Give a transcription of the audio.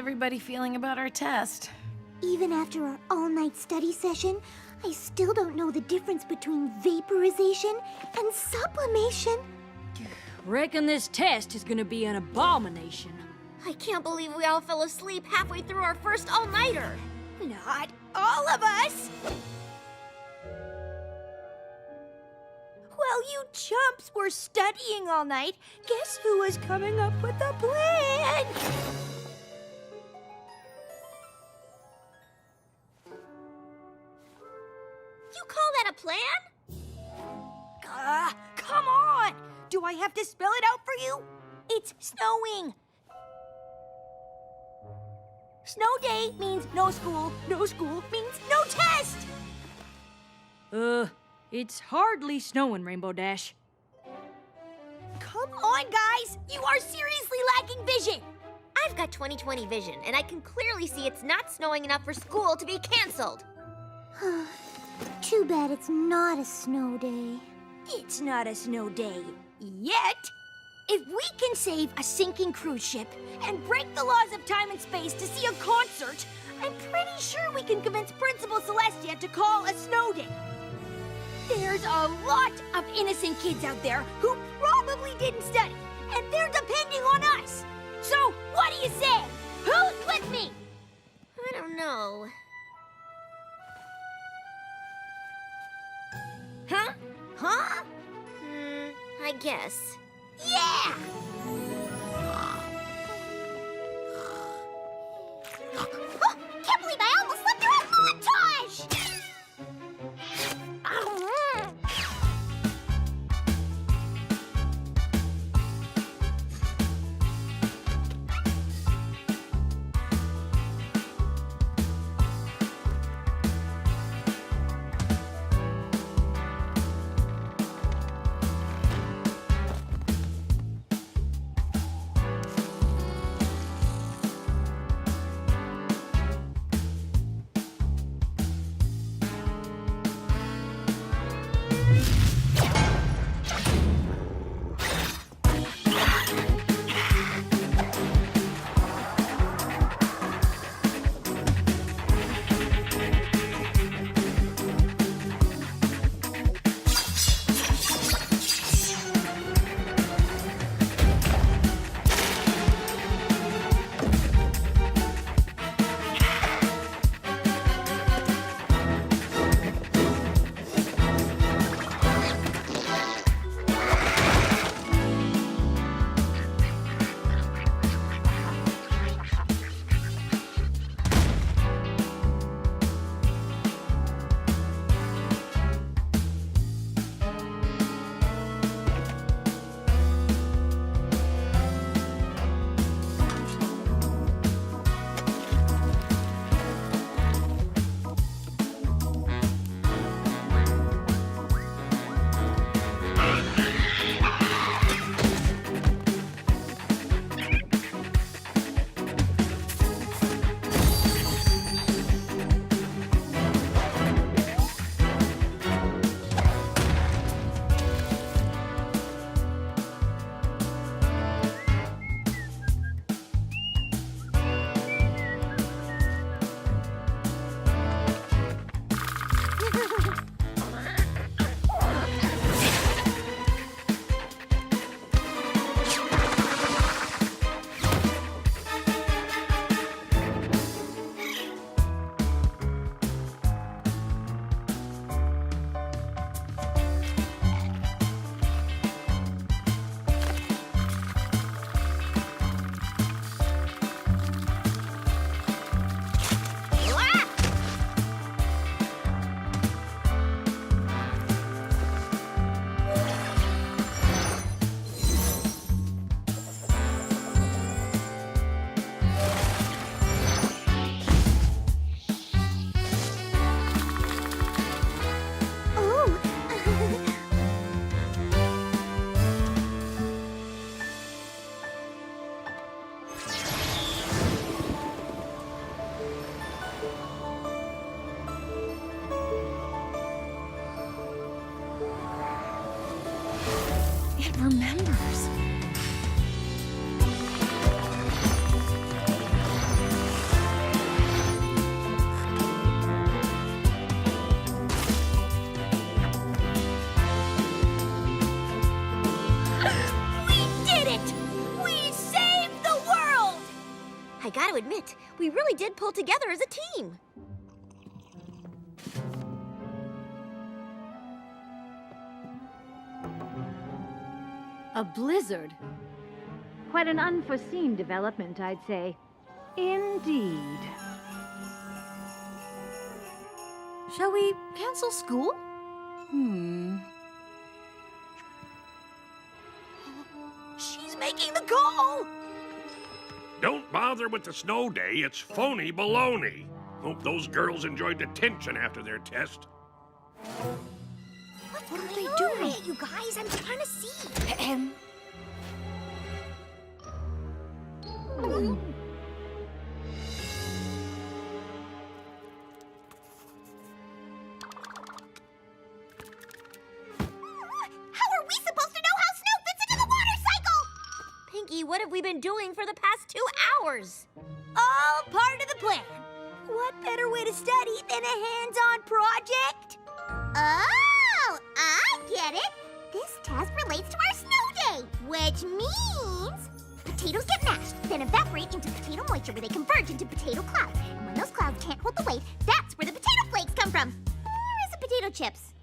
everybody feeling about our test? Even after our all-night study session, I still don't know the difference between vaporization and sublimation. Reckon this test is gonna be an abomination. I can't believe we all fell asleep halfway through our first all-nighter. Not all of us! While you chumps were studying all night, guess who was coming up with a plan? You call that a plan? Come on! Do I have to spell it out for you? It's snowing. Snow day means no school. No school means no test. It's hardly snowing, Rainbow Dash. Come on, guys! You are seriously lacking vision! I've got 20/20 vision, and I can clearly see it's not snowing enough for school to be canceled. Too bad it's not a snow day. It's not a snow day yet. If we can save a sinking cruise ship and break the laws of time and space to see a concert, I'm pretty sure we can convince Principal Celestia to call a snow day. There's a lot of innocent kids out there who probably didn't study, and they're depending on us. So, what do you say? Who's with me? I don't know. Huh? Huh? I guess. Yeah! Can't believe I almost slept through a montage! Remembers. admit, we really did pull together as a team. A blizzard? Quite an unforeseen development, I'd say. Indeed. Shall we cancel school? She's making the call! Don't bother with the snow day. It's phony baloney. Hope those girls enjoyed the tension after their test. What are they doing? You guys, I'm trying to see. How are we supposed to know how snow fits into the water cycle? Pinky, what have we been doing for the past 2 hours? All part of the plan. What better way to study than a hands-on project? Oh, I get it. This test relates to our snow day, which means potatoes get mashed, then evaporate into potato moisture where they converge into potato clouds. And when those clouds can't hold the weight, that's where the potato flakes come from. Or is it potato chips?